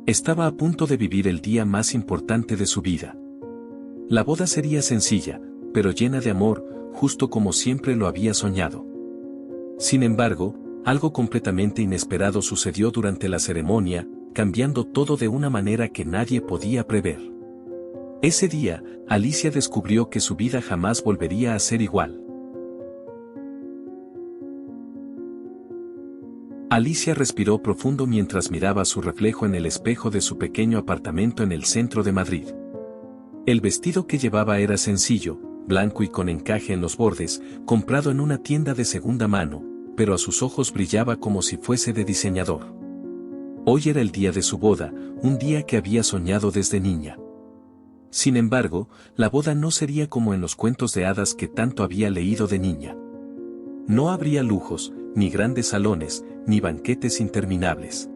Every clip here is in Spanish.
Estaba a punto de vivir el día más importante de su vida. La boda sería sencilla, pero llena de amor, justo como siempre lo había soñado. Sin embargo, algo completamente inesperado sucedió durante la ceremonia, cambiando todo de una manera que nadie podía prever. Ese día, Alicia descubrió que su vida jamás volvería a ser igual. Alicia respiró profundo mientras miraba su reflejo en el espejo de su pequeño apartamento en el centro de Madrid. El vestido que llevaba era sencillo, blanco y con encaje en los bordes, comprado en una tienda de segunda mano, pero a sus ojos brillaba como si fuese de diseñador. Hoy era el día de su boda, un día que había soñado desde niña. Sin embargo, la boda no sería como en los cuentos de hadas que tanto había leído de niña. No habría lujos, ni grandes salones, ni banquetes interminables.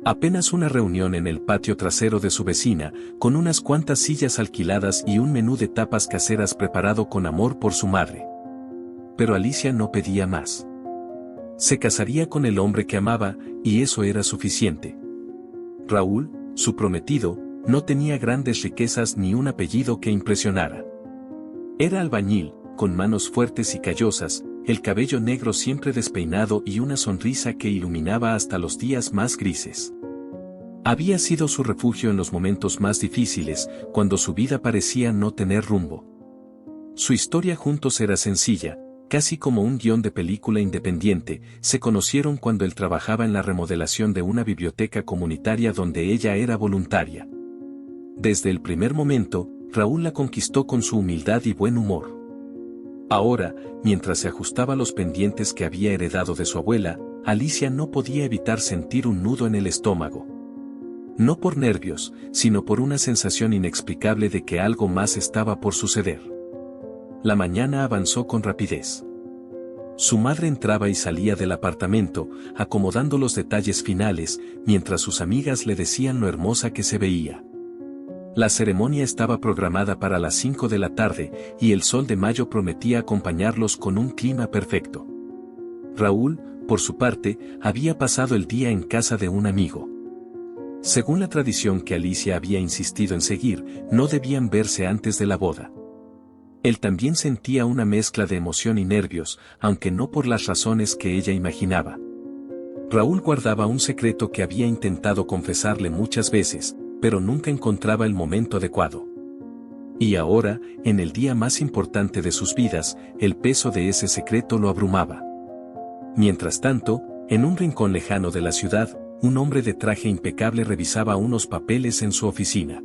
Apenas una reunión en el patio trasero de su vecina, con unas cuantas sillas alquiladas y un menú de tapas caseras preparado con amor por su madre. Pero Alicia no pedía más. Se casaría con el hombre que amaba, y eso era suficiente. Raúl, su prometido, no tenía grandes riquezas ni un apellido que impresionara. Era albañil, con manos fuertes y callosas, el cabello negro siempre despeinado y una sonrisa que iluminaba hasta los días más grises. Había sido su refugio en los momentos más difíciles, cuando su vida parecía no tener rumbo. Su historia juntos era sencilla, casi como un guión de película independiente. Se conocieron cuando él trabajaba en la remodelación de una biblioteca comunitaria donde ella era voluntaria. Desde el primer momento, Raúl la conquistó con su humildad y buen humor. Ahora, mientras se ajustaba los pendientes que había heredado de su abuela, Alicia no podía evitar sentir un nudo en el estómago. No por nervios, sino por una sensación inexplicable de que algo más estaba por suceder. La mañana avanzó con rapidez. Su madre entraba y salía del apartamento, acomodando los detalles finales, mientras sus amigas le decían lo hermosa que se veía. La ceremonia estaba programada para las 5 de la tarde, y el sol de mayo prometía acompañarlos con un clima perfecto. Raúl, por su parte, había pasado el día en casa de un amigo. Según la tradición que Alicia había insistido en seguir, no debían verse antes de la boda. Él también sentía una mezcla de emoción y nervios, aunque no por las razones que ella imaginaba. Raúl guardaba un secreto que había intentado confesarle muchas veces, pero nunca encontraba el momento adecuado. Y ahora, en el día más importante de sus vidas, el peso de ese secreto lo abrumaba. Mientras tanto, en un rincón lejano de la ciudad, un hombre de traje impecable revisaba unos papeles en su oficina.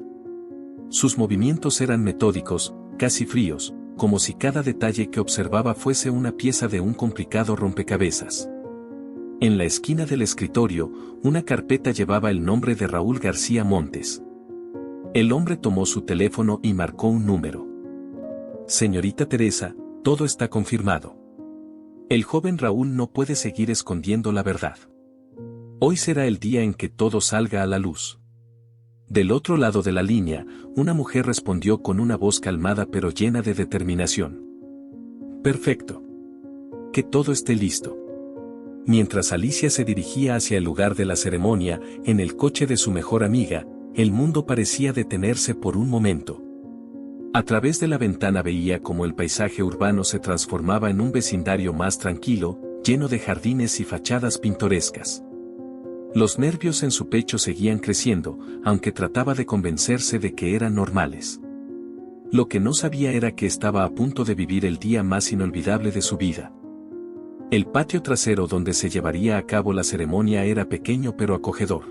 Sus movimientos eran metódicos, casi fríos, como si cada detalle que observaba fuese una pieza de un complicado rompecabezas. En la esquina del escritorio, una carpeta llevaba el nombre de Raúl García Montes. El hombre tomó su teléfono y marcó un número. Señorita Teresa, todo está confirmado. El joven Raúl no puede seguir escondiendo la verdad. Hoy será el día en que todo salga a la luz. Del otro lado de la línea, una mujer respondió con una voz calmada pero llena de determinación. Perfecto. Que todo esté listo. Mientras Alicia se dirigía hacia el lugar de la ceremonia, en el coche de su mejor amiga, el mundo parecía detenerse por un momento. A través de la ventana veía cómo el paisaje urbano se transformaba en un vecindario más tranquilo, lleno de jardines y fachadas pintorescas. Los nervios en su pecho seguían creciendo, aunque trataba de convencerse de que eran normales. Lo que no sabía era que estaba a punto de vivir el día más inolvidable de su vida. El patio trasero donde se llevaría a cabo la ceremonia era pequeño pero acogedor.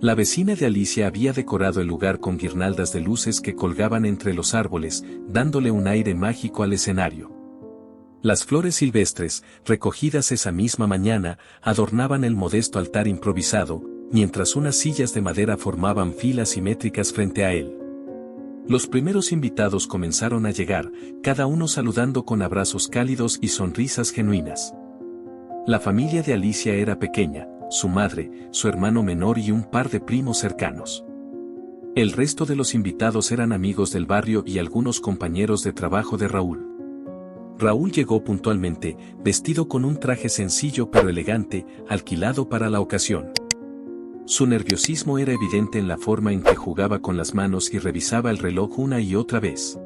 La vecina de Alicia había decorado el lugar con guirnaldas de luces que colgaban entre los árboles, dándole un aire mágico al escenario. Las flores silvestres, recogidas esa misma mañana, adornaban el modesto altar improvisado, mientras unas sillas de madera formaban filas simétricas frente a él. Los primeros invitados comenzaron a llegar, cada uno saludando con abrazos cálidos y sonrisas genuinas. La familia de Alicia era pequeña, su madre, su hermano menor y un par de primos cercanos. El resto de los invitados eran amigos del barrio y algunos compañeros de trabajo de Raúl. Raúl llegó puntualmente, vestido con un traje sencillo pero elegante, alquilado para la ocasión. Su nerviosismo era evidente en la forma en que jugaba con las manos y revisaba el reloj una y otra vez.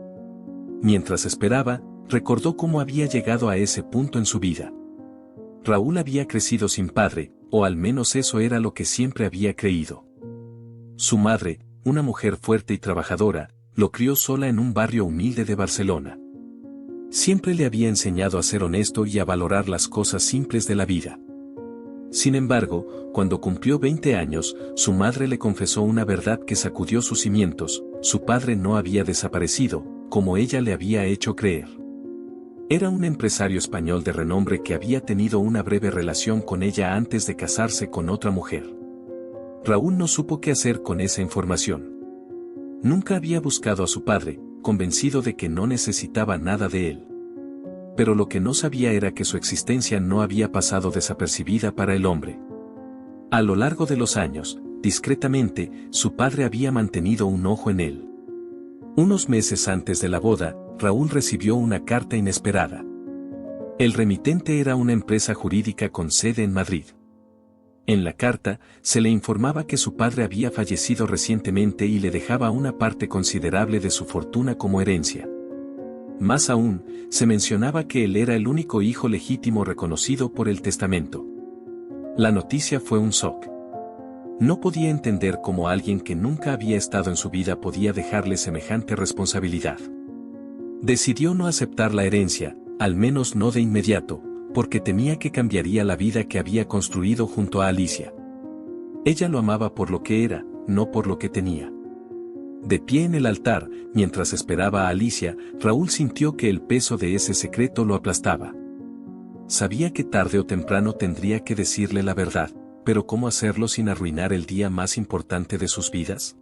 Mientras esperaba, recordó cómo había llegado a ese punto en su vida. Raúl había crecido sin padre, o al menos eso era lo que siempre había creído. Su madre, una mujer fuerte y trabajadora, lo crió sola en un barrio humilde de Barcelona. Siempre le había enseñado a ser honesto y a valorar las cosas simples de la vida. Sin embargo, cuando cumplió 20 años, su madre le confesó una verdad que sacudió sus cimientos: su padre no había desaparecido, como ella le había hecho creer. Era un empresario español de renombre que había tenido una breve relación con ella antes de casarse con otra mujer. Raúl no supo qué hacer con esa información. Nunca había buscado a su padre, convencido de que no necesitaba nada de él. Pero lo que no sabía era que su existencia no había pasado desapercibida para el hombre. A lo largo de los años, discretamente, su padre había mantenido un ojo en él. Unos meses antes de la boda, Raúl recibió una carta inesperada. El remitente era una empresa jurídica con sede en Madrid. En la carta, se le informaba que su padre había fallecido recientemente y le dejaba una parte considerable de su fortuna como herencia. Más aún, se mencionaba que él era el único hijo legítimo reconocido por el testamento. La noticia fue un shock. No podía entender cómo alguien que nunca había estado en su vida podía dejarle semejante responsabilidad. Decidió no aceptar la herencia, al menos no de inmediato, porque temía que cambiaría la vida que había construido junto a Alicia. Ella lo amaba por lo que era, no por lo que tenía. De pie en el altar, mientras esperaba a Alicia, Raúl sintió que el peso de ese secreto lo aplastaba. Sabía que tarde o temprano tendría que decirle la verdad, pero ¿cómo hacerlo sin arruinar el día más importante de sus vidas?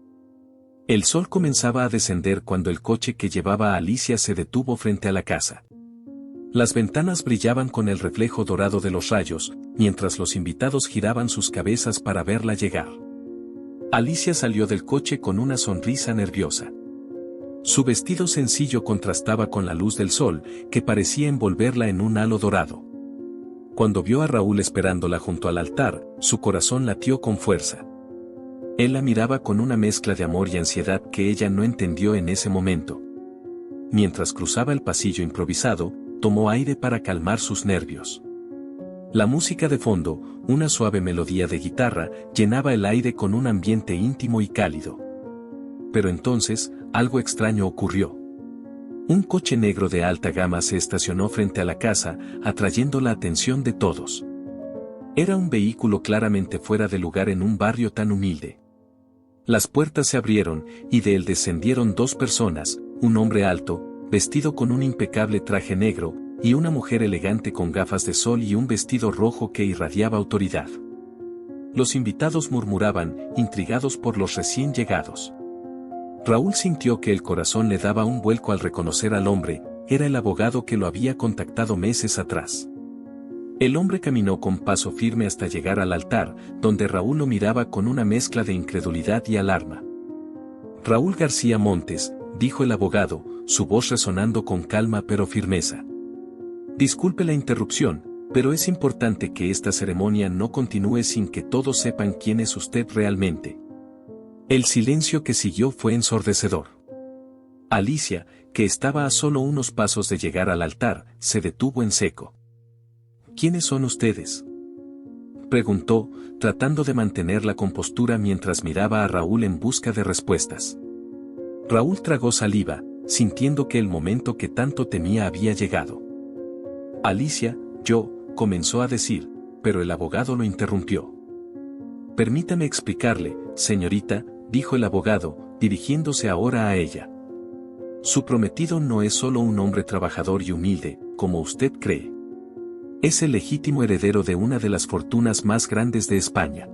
El sol comenzaba a descender cuando el coche que llevaba a Alicia se detuvo frente a la casa. Las ventanas brillaban con el reflejo dorado de los rayos, mientras los invitados giraban sus cabezas para verla llegar. Alicia salió del coche con una sonrisa nerviosa. Su vestido sencillo contrastaba con la luz del sol, que parecía envolverla en un halo dorado. Cuando vio a Raúl esperándola junto al altar, su corazón latió con fuerza. Él la miraba con una mezcla de amor y ansiedad que ella no entendió en ese momento. Mientras cruzaba el pasillo improvisado, tomó aire para calmar sus nervios. La música de fondo, una suave melodía de guitarra, llenaba el aire con un ambiente íntimo y cálido. Pero entonces, algo extraño ocurrió. Un coche negro de alta gama se estacionó frente a la casa, atrayendo la atención de todos. Era un vehículo claramente fuera de lugar en un barrio tan humilde. Las puertas se abrieron, y de él descendieron dos personas, un hombre alto, vestido con un impecable traje negro, y una mujer elegante con gafas de sol y un vestido rojo que irradiaba autoridad. Los invitados murmuraban, intrigados por los recién llegados. Raúl sintió que el corazón le daba un vuelco al reconocer al hombre: era el abogado que lo había contactado meses atrás. El hombre caminó con paso firme hasta llegar al altar, donde Raúl lo miraba con una mezcla de incredulidad y alarma. Raúl García Montes, dijo el abogado, su voz resonando con calma pero firmeza. Disculpe la interrupción, pero es importante que esta ceremonia no continúe sin que todos sepan quién es usted realmente. El silencio que siguió fue ensordecedor. Alicia, que estaba a solo unos pasos de llegar al altar, se detuvo en seco. ¿Quiénes son ustedes?, preguntó, tratando de mantener la compostura mientras miraba a Raúl en busca de respuestas. Raúl tragó saliva, sintiendo que el momento que tanto temía había llegado. Alicia, yo, comenzó a decir, pero el abogado lo interrumpió. Permítame explicarle, señorita, dijo el abogado, dirigiéndose ahora a ella. Su prometido no es solo un hombre trabajador y humilde, como usted cree. Es el legítimo heredero de una de las fortunas más grandes de España.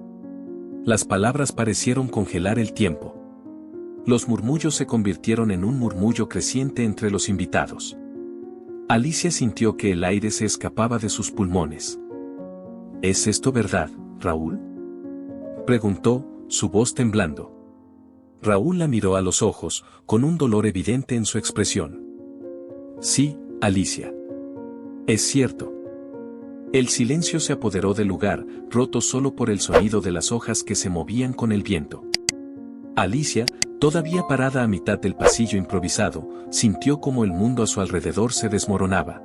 Las palabras parecieron congelar el tiempo. Los murmullos se convirtieron en un murmullo creciente entre los invitados. Alicia sintió que el aire se escapaba de sus pulmones. ¿Es esto verdad, Raúl?, preguntó, su voz temblando. Raúl la miró a los ojos, con un dolor evidente en su expresión. Sí, Alicia. Es cierto. El silencio se apoderó del lugar, roto solo por el sonido de las hojas que se movían con el viento. Alicia, todavía parada a mitad del pasillo improvisado, sintió como el mundo a su alrededor se desmoronaba.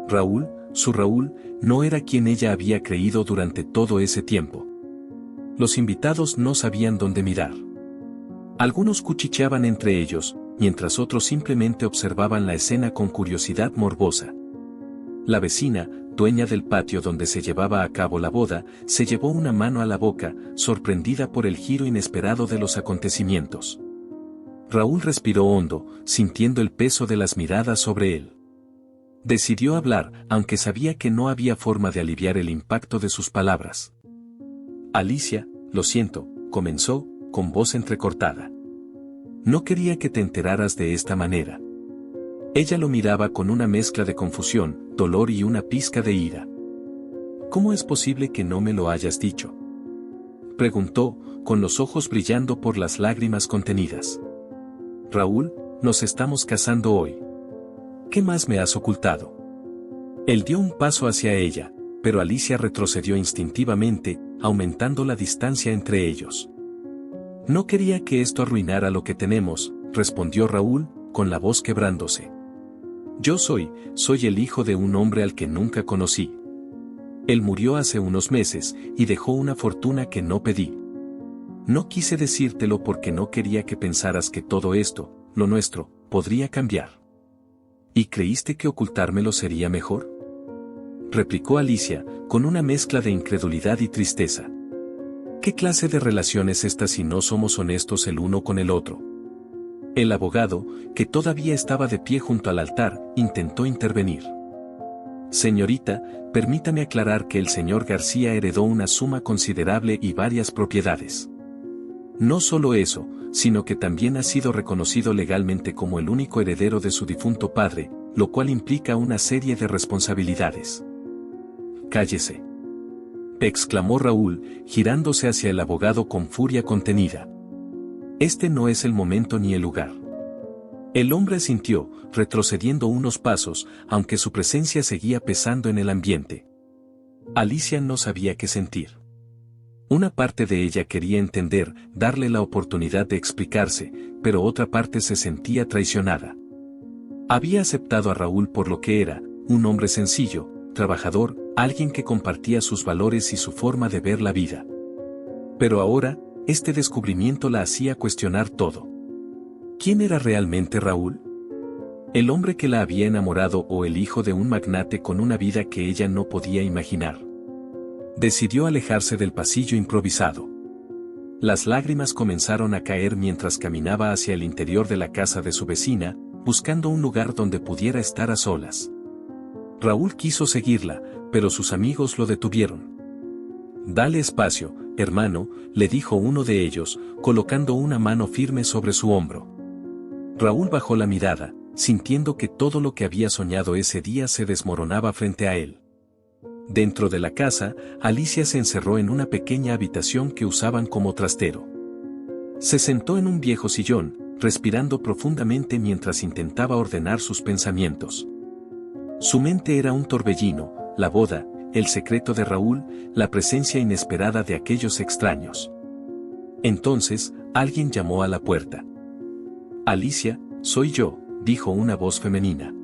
Raúl, su Raúl, no era quien ella había creído durante todo ese tiempo. Los invitados no sabían dónde mirar. Algunos cuchicheaban entre ellos, mientras otros simplemente observaban la escena con curiosidad morbosa. La vecina, dueña del patio donde se llevaba a cabo la boda, se llevó una mano a la boca, sorprendida por el giro inesperado de los acontecimientos. Raúl respiró hondo, sintiendo el peso de las miradas sobre él. Decidió hablar, aunque sabía que no había forma de aliviar el impacto de sus palabras. Alicia, lo siento, comenzó, con voz entrecortada. No quería que te enteraras de esta manera. Ella lo miraba con una mezcla de confusión, dolor y una pizca de ira. ¿Cómo es posible que no me lo hayas dicho?, preguntó, con los ojos brillando por las lágrimas contenidas. Raúl, nos estamos casando hoy. ¿Qué más me has ocultado? Él dio un paso hacia ella, pero Alicia retrocedió instintivamente, aumentando la distancia entre ellos. No quería que esto arruinara lo que tenemos, respondió Raúl, con la voz quebrándose. Yo soy el hijo de un hombre al que nunca conocí. Él murió hace unos meses y dejó una fortuna que no pedí. No quise decírtelo porque no quería que pensaras que todo esto, lo nuestro, podría cambiar. ¿Y creíste que ocultármelo sería mejor?, replicó Alicia, con una mezcla de incredulidad y tristeza. ¿Qué clase de relación es esta si no somos honestos el uno con el otro? El abogado, que todavía estaba de pie junto al altar, intentó intervenir. Señorita, permítame aclarar que el señor García heredó una suma considerable y varias propiedades. No solo eso, sino que también ha sido reconocido legalmente como el único heredero de su difunto padre, lo cual implica una serie de responsabilidades. Cállese, exclamó Raúl, girándose hacia el abogado con furia contenida. Este no es el momento ni el lugar. El hombre asintió, retrocediendo unos pasos, aunque su presencia seguía pesando en el ambiente. Alicia no sabía qué sentir. Una parte de ella quería entender, darle la oportunidad de explicarse, pero otra parte se sentía traicionada. Había aceptado a Raúl por lo que era, un hombre sencillo, trabajador, alguien que compartía sus valores y su forma de ver la vida. Pero ahora, este descubrimiento la hacía cuestionar todo. ¿Quién era realmente Raúl? ¿El hombre que la había enamorado o el hijo de un magnate con una vida que ella no podía imaginar? Decidió alejarse del pasillo improvisado. Las lágrimas comenzaron a caer mientras caminaba hacia el interior de la casa de su vecina, buscando un lugar donde pudiera estar a solas. Raúl quiso seguirla, pero sus amigos lo detuvieron. Dale espacio, hermano, le dijo uno de ellos, colocando una mano firme sobre su hombro. Raúl bajó la mirada, sintiendo que todo lo que había soñado ese día se desmoronaba frente a él. Dentro de la casa, Alicia se encerró en una pequeña habitación que usaban como trastero. Se sentó en un viejo sillón, respirando profundamente mientras intentaba ordenar sus pensamientos. Su mente era un torbellino, la boda, el secreto de Raúl, la presencia inesperada de aquellos extraños. Entonces, alguien llamó a la puerta. Alicia, soy yo, dijo una voz femenina.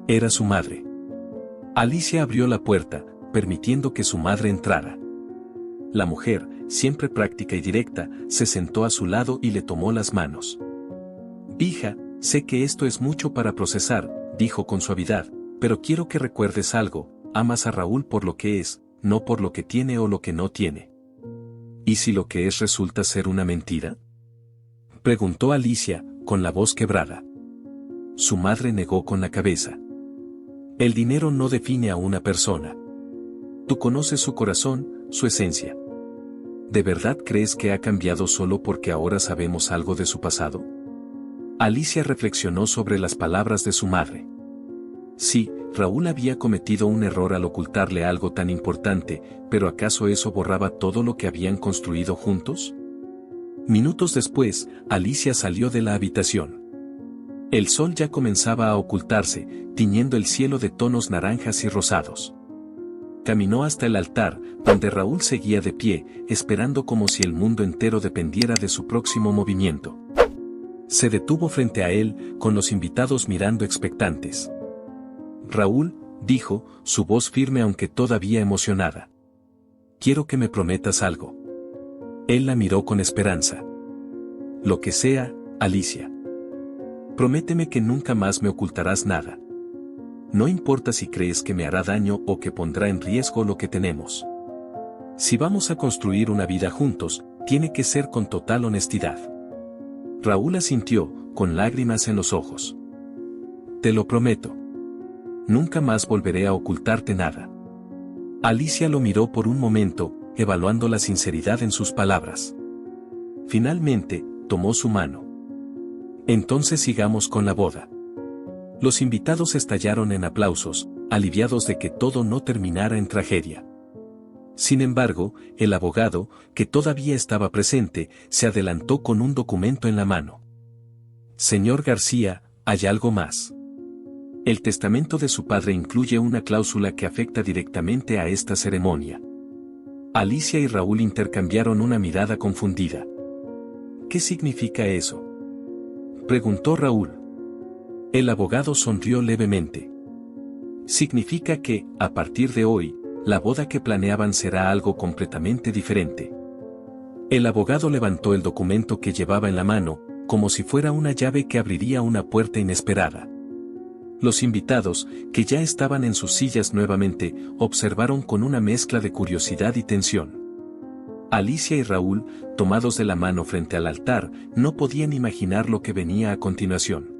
Era su madre. Alicia abrió la puerta, permitiendo que su madre entrara. La mujer, siempre práctica y directa, se sentó a su lado y le tomó las manos. Hija, sé que esto es mucho para procesar, dijo con suavidad, pero quiero que recuerdes algo, amas a Raúl por lo que es, no por lo que tiene o lo que no tiene. ¿Y si lo que es resulta ser una mentira?, preguntó Alicia, con la voz quebrada. Su madre negó con la cabeza. El dinero no define a una persona. Tú conoces su corazón, su esencia. ¿De verdad crees que ha cambiado solo porque ahora sabemos algo de su pasado? Alicia reflexionó sobre las palabras de su madre. Sí, Raúl había cometido un error al ocultarle algo tan importante, pero ¿acaso eso borraba todo lo que habían construido juntos? Minutos después, Alicia salió de la habitación. El sol ya comenzaba a ocultarse, tiñendo el cielo de tonos naranjas y rosados. Caminó hasta el altar, donde Raúl seguía de pie, esperando como si el mundo entero dependiera de su próximo movimiento. Se detuvo frente a él, con los invitados mirando expectantes. Raúl, dijo, su voz firme aunque todavía emocionada. Quiero que me prometas algo. Él la miró con esperanza. Lo que sea, Alicia. Prométeme que nunca más me ocultarás nada. No importa si crees que me hará daño o que pondrá en riesgo lo que tenemos. Si vamos a construir una vida juntos, tiene que ser con total honestidad. Raúl asintió, con lágrimas en los ojos. Te lo prometo. Nunca más volveré a ocultarte nada. Alicia lo miró por un momento, evaluando la sinceridad en sus palabras. Finalmente, tomó su mano. Entonces sigamos con la boda. Los invitados estallaron en aplausos, aliviados de que todo no terminara en tragedia. Sin embargo, el abogado, que todavía estaba presente, se adelantó con un documento en la mano. Señor García, hay algo más. El testamento de su padre incluye una cláusula que afecta directamente a esta ceremonia. Alicia y Raúl intercambiaron una mirada confundida. ¿Qué significa eso?, preguntó Raúl. El abogado sonrió levemente. Significa que, a partir de hoy, la boda que planeaban será algo completamente diferente. El abogado levantó el documento que llevaba en la mano, como si fuera una llave que abriría una puerta inesperada. Los invitados, que ya estaban en sus sillas nuevamente, observaron con una mezcla de curiosidad y tensión. Alicia y Raúl, tomados de la mano frente al altar, no podían imaginar lo que venía a continuación.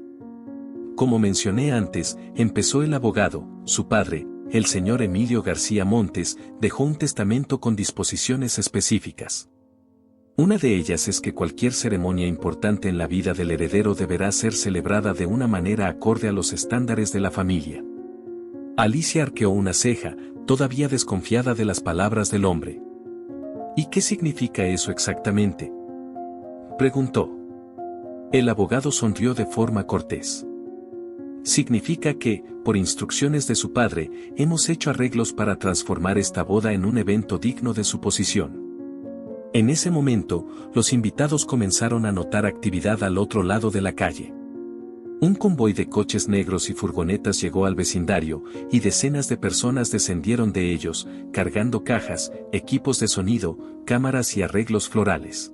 Como mencioné antes, empezó el abogado, su padre, el señor Emilio García Montes, dejó un testamento con disposiciones específicas. Una de ellas es que cualquier ceremonia importante en la vida del heredero deberá ser celebrada de una manera acorde a los estándares de la familia. Alicia arqueó una ceja, todavía desconfiada de las palabras del hombre. ¿Y qué significa eso exactamente?, preguntó. El abogado sonrió de forma cortés. Significa que, por instrucciones de su padre, hemos hecho arreglos para transformar esta boda en un evento digno de su posición. En ese momento, los invitados comenzaron a notar actividad al otro lado de la calle. Un convoy de coches negros y furgonetas llegó al vecindario, y decenas de personas descendieron de ellos, cargando cajas, equipos de sonido, cámaras y arreglos florales.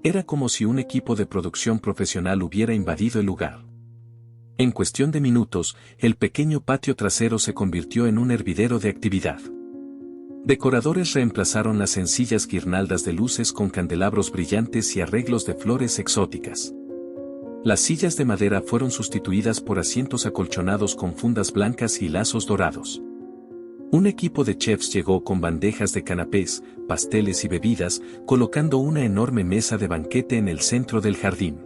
Era como si un equipo de producción profesional hubiera invadido el lugar. En cuestión de minutos, el pequeño patio trasero se convirtió en un hervidero de actividad. Decoradores reemplazaron las sencillas guirnaldas de luces con candelabros brillantes y arreglos de flores exóticas. Las sillas de madera fueron sustituidas por asientos acolchonados con fundas blancas y lazos dorados. Un equipo de chefs llegó con bandejas de canapés, pasteles y bebidas, colocando una enorme mesa de banquete en el centro del jardín.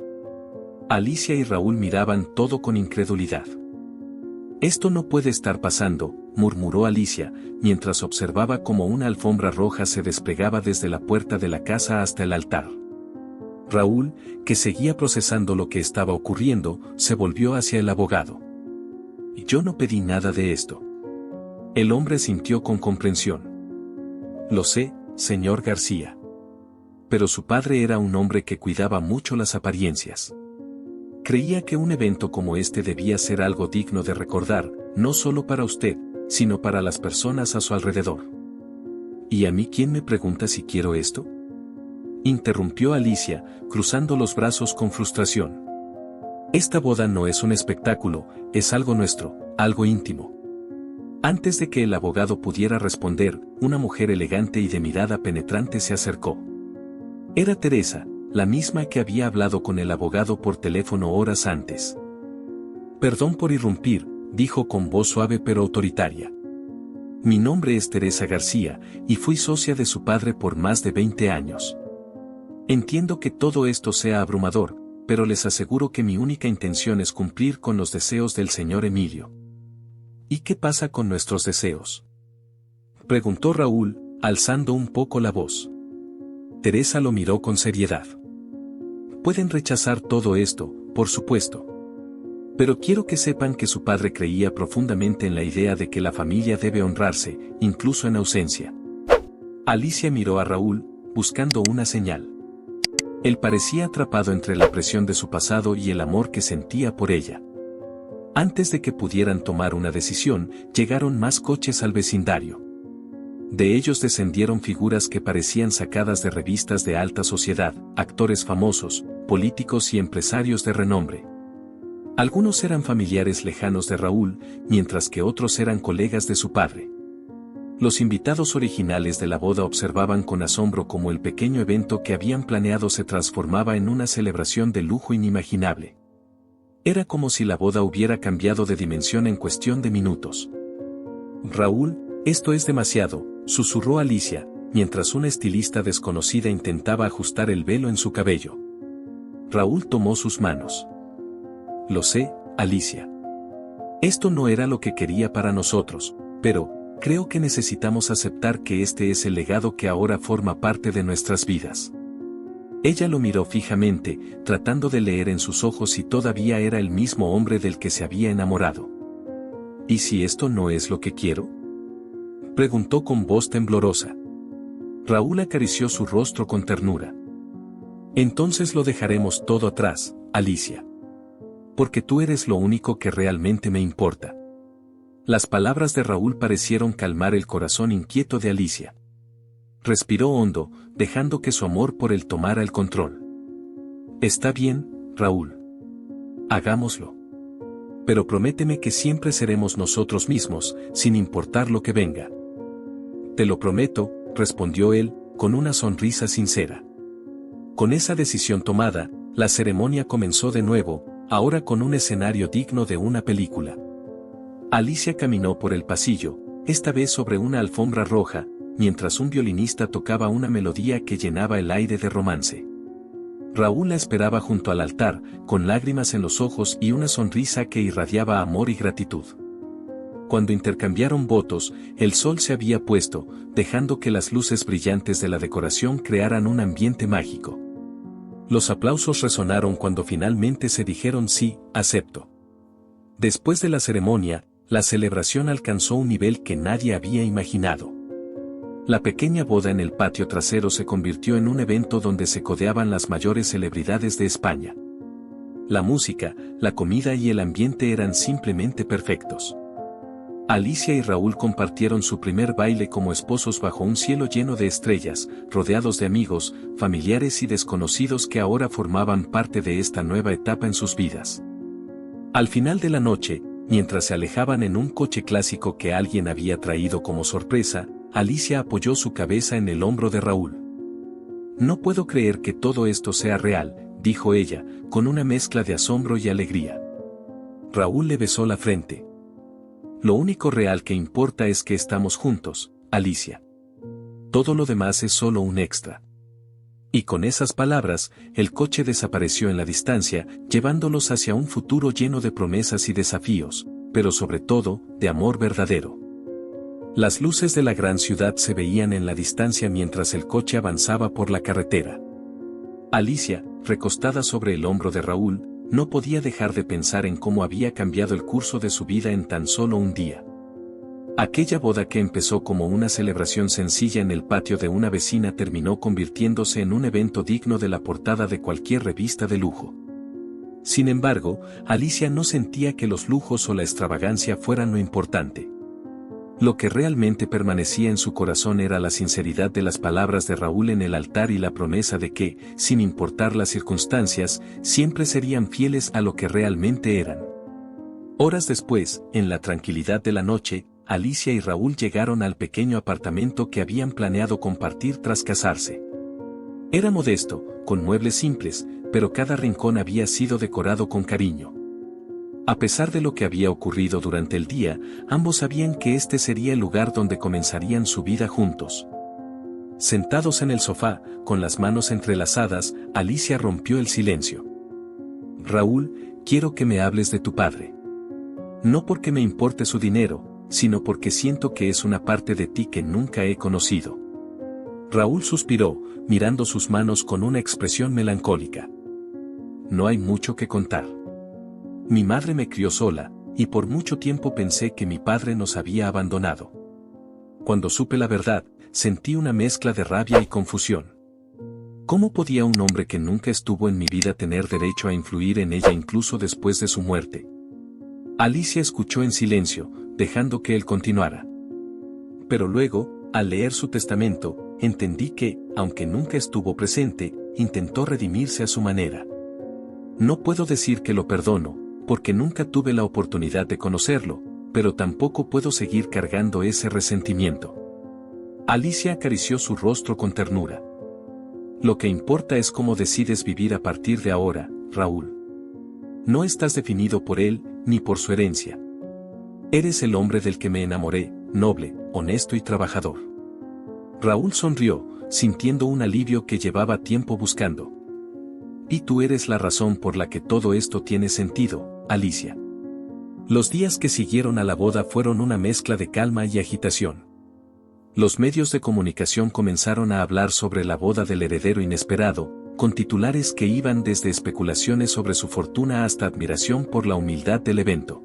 Alicia y Raúl miraban todo con incredulidad. Esto no puede estar pasando, murmuró Alicia, mientras observaba cómo una alfombra roja se desplegaba desde la puerta de la casa hasta el altar. Raúl, que seguía procesando lo que estaba ocurriendo, se volvió hacia el abogado. Yo no pedí nada de esto. El hombre sintió con comprensión. Lo sé, señor García. Pero su padre era un hombre que cuidaba mucho las apariencias. Creía que un evento como este debía ser algo digno de recordar, no solo para usted, sino para las personas a su alrededor. ¿Y a mí quién me pregunta si quiero esto?, interrumpió Alicia, cruzando los brazos con frustración. Esta boda no es un espectáculo, es algo nuestro, algo íntimo. Antes de que el abogado pudiera responder, una mujer elegante y de mirada penetrante se acercó. Era Teresa, la misma que había hablado con el abogado por teléfono horas antes. Perdón por irrumpir, dijo con voz suave pero autoritaria. Mi nombre es Teresa García, y fui socia de su padre por más de 20 años. Entiendo que todo esto sea abrumador, pero les aseguro que mi única intención es cumplir con los deseos del señor Emilio. ¿Y qué pasa con nuestros deseos?, preguntó Raúl, alzando un poco la voz. Teresa lo miró con seriedad. Pueden rechazar todo esto, por supuesto. Pero quiero que sepan que su padre creía profundamente en la idea de que la familia debe honrarse, incluso en ausencia. Alicia miró a Raúl, buscando una señal. Él parecía atrapado entre la presión de su pasado y el amor que sentía por ella. Antes de que pudieran tomar una decisión, llegaron más coches al vecindario. De ellos descendieron figuras que parecían sacadas de revistas de alta sociedad, actores famosos, políticos y empresarios de renombre. Algunos eran familiares lejanos de Raúl, mientras que otros eran colegas de su padre. Los invitados originales de la boda observaban con asombro cómo el pequeño evento que habían planeado se transformaba en una celebración de lujo inimaginable. Era como si la boda hubiera cambiado de dimensión en cuestión de minutos. «Raúl, esto es demasiado», susurró Alicia, mientras una estilista desconocida intentaba ajustar el velo en su cabello. Raúl tomó sus manos. «Lo sé, Alicia. Esto no era lo que quería para nosotros, pero creo que necesitamos aceptar que este es el legado que ahora forma parte de nuestras vidas». Ella lo miró fijamente, tratando de leer en sus ojos si todavía era el mismo hombre del que se había enamorado. «¿Y si esto no es lo que quiero?», preguntó con voz temblorosa. Raúl acarició su rostro con ternura. «Entonces lo dejaremos todo atrás, Alicia. Porque tú eres lo único que realmente me importa». Las palabras de Raúl parecieron calmar el corazón inquieto de Alicia. Respiró hondo, dejando que su amor por él tomara el control. «Está bien, Raúl. Hagámoslo. Pero prométeme que siempre seremos nosotros mismos, sin importar lo que venga». «Te lo prometo», respondió él, con una sonrisa sincera. Con esa decisión tomada, la ceremonia comenzó de nuevo, ahora con un escenario digno de una película. Alicia caminó por el pasillo, esta vez sobre una alfombra roja, mientras un violinista tocaba una melodía que llenaba el aire de romance. Raúl la esperaba junto al altar, con lágrimas en los ojos y una sonrisa que irradiaba amor y gratitud. Cuando intercambiaron votos, el sol se había puesto, dejando que las luces brillantes de la decoración crearan un ambiente mágico. Los aplausos resonaron cuando finalmente se dijeron «sí, acepto». Después de la ceremonia, la celebración alcanzó un nivel que nadie había imaginado. La pequeña boda en el patio trasero se convirtió en un evento donde se codeaban las mayores celebridades de España. La música, la comida y el ambiente eran simplemente perfectos. Alicia y Raúl compartieron su primer baile como esposos bajo un cielo lleno de estrellas, rodeados de amigos, familiares y desconocidos que ahora formaban parte de esta nueva etapa en sus vidas. Al final de la noche, mientras se alejaban en un coche clásico que alguien había traído como sorpresa, Alicia apoyó su cabeza en el hombro de Raúl. «No puedo creer que todo esto sea real», dijo ella, con una mezcla de asombro y alegría. Raúl le besó la frente. «Lo único real que importa es que estamos juntos, Alicia. Todo lo demás es solo un extra». Y con esas palabras, el coche desapareció en la distancia, llevándolos hacia un futuro lleno de promesas y desafíos, pero sobre todo, de amor verdadero. Las luces de la gran ciudad se veían en la distancia mientras el coche avanzaba por la carretera. Alicia, recostada sobre el hombro de Raúl, no podía dejar de pensar en cómo había cambiado el curso de su vida en tan solo un día. Aquella boda que empezó como una celebración sencilla en el patio de una vecina terminó convirtiéndose en un evento digno de la portada de cualquier revista de lujo. Sin embargo, Alicia no sentía que los lujos o la extravagancia fueran lo importante. Lo que realmente permanecía en su corazón era la sinceridad de las palabras de Raúl en el altar y la promesa de que, sin importar las circunstancias, siempre serían fieles a lo que realmente eran. Horas después, en la tranquilidad de la noche, Alicia y Raúl llegaron al pequeño apartamento que habían planeado compartir tras casarse. Era modesto, con muebles simples, pero cada rincón había sido decorado con cariño. A pesar de lo que había ocurrido durante el día, ambos sabían que este sería el lugar donde comenzarían su vida juntos. Sentados en el sofá, con las manos entrelazadas, Alicia rompió el silencio. «Raúl, quiero que me hables de tu padre. No porque me importe su dinero, sino porque siento que es una parte de ti que nunca he conocido». Raúl suspiró, mirando sus manos con una expresión melancólica. «No hay mucho que contar. Mi madre me crió sola, y por mucho tiempo pensé que mi padre nos había abandonado. Cuando supe la verdad, sentí una mezcla de rabia y confusión. ¿Cómo podía un hombre que nunca estuvo en mi vida tener derecho a influir en ella incluso después de su muerte? Alicia escuchó en silencio, dejando que él continuara. Pero luego, al leer su testamento, entendí que, aunque nunca estuvo presente, intentó redimirse a su manera. No puedo decir que lo perdono, porque nunca tuve la oportunidad de conocerlo, pero tampoco puedo seguir cargando ese resentimiento. Alicia acarició su rostro con ternura. Lo que importa es cómo decides vivir a partir de ahora, Raúl. No estás definido por él, ni por su herencia. Eres el hombre del que me enamoré, noble, honesto y trabajador. Raúl sonrió, sintiendo un alivio que llevaba tiempo buscando. Y tú eres la razón por la que todo esto tiene sentido, Alicia. Los días que siguieron a la boda fueron una mezcla de calma y agitación. Los medios de comunicación comenzaron a hablar sobre la boda del heredero inesperado, con titulares que iban desde especulaciones sobre su fortuna hasta admiración por la humildad del evento.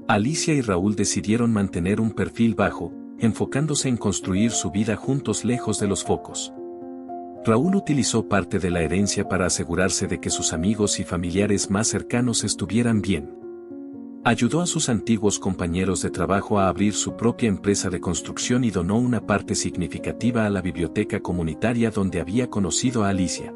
Alicia y Raúl decidieron mantener un perfil bajo, enfocándose en construir su vida juntos lejos de los focos. Raúl utilizó parte de la herencia para asegurarse de que sus amigos y familiares más cercanos estuvieran bien. Ayudó a sus antiguos compañeros de trabajo a abrir su propia empresa de construcción y donó una parte significativa a la biblioteca comunitaria donde había conocido a Alicia.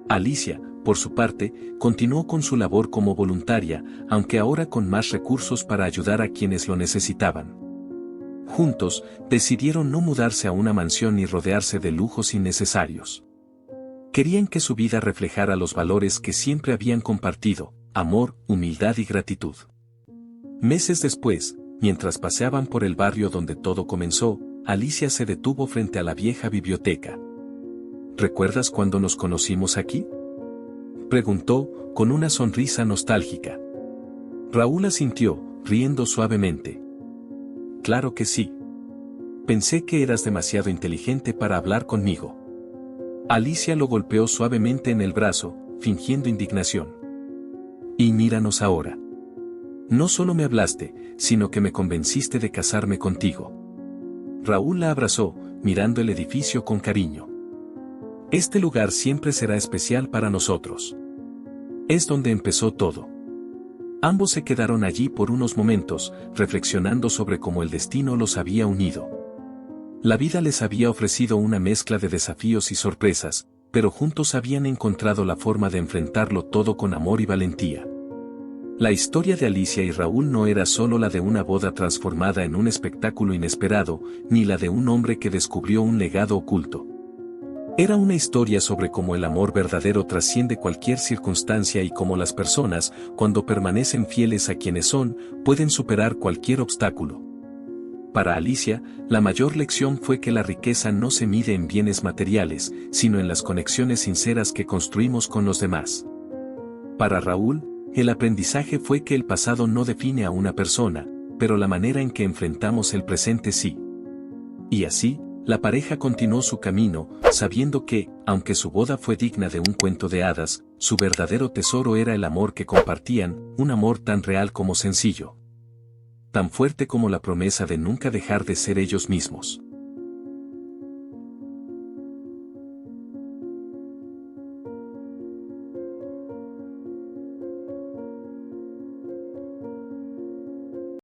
Alicia, por su parte, continuó con su labor como voluntaria, aunque ahora con más recursos para ayudar a quienes lo necesitaban. Juntos, decidieron no mudarse a una mansión ni rodearse de lujos innecesarios. Querían que su vida reflejara los valores que siempre habían compartido: amor, humildad y gratitud. Meses después, mientras paseaban por el barrio donde todo comenzó, Alicia se detuvo frente a la vieja biblioteca. ¿Recuerdas cuando nos conocimos aquí?, preguntó, con una sonrisa nostálgica. Raúl asintió, riendo suavemente. Claro que sí. Pensé que eras demasiado inteligente para hablar conmigo. Alicia lo golpeó suavemente en el brazo, fingiendo indignación. Y míranos ahora. No solo me hablaste, sino que me convenciste de casarme contigo. Raúl la abrazó, mirando el edificio con cariño. Este lugar siempre será especial para nosotros. Es donde empezó todo. Ambos se quedaron allí por unos momentos, reflexionando sobre cómo el destino los había unido. La vida les había ofrecido una mezcla de desafíos y sorpresas, pero juntos habían encontrado la forma de enfrentarlo todo con amor y valentía. La historia de Alicia y Raúl no era solo la de una boda transformada en un espectáculo inesperado, ni la de un hombre que descubrió un legado oculto. Era una historia sobre cómo el amor verdadero trasciende cualquier circunstancia y cómo las personas, cuando permanecen fieles a quienes son, pueden superar cualquier obstáculo. Para Alicia, la mayor lección fue que la riqueza no se mide en bienes materiales, sino en las conexiones sinceras que construimos con los demás. Para Raúl, el aprendizaje fue que el pasado no define a una persona, pero la manera en que enfrentamos el presente sí. Y así, la pareja continuó su camino, sabiendo que, aunque su boda fue digna de un cuento de hadas, su verdadero tesoro era el amor que compartían, un amor tan real como sencillo. Tan fuerte como la promesa de nunca dejar de ser ellos mismos.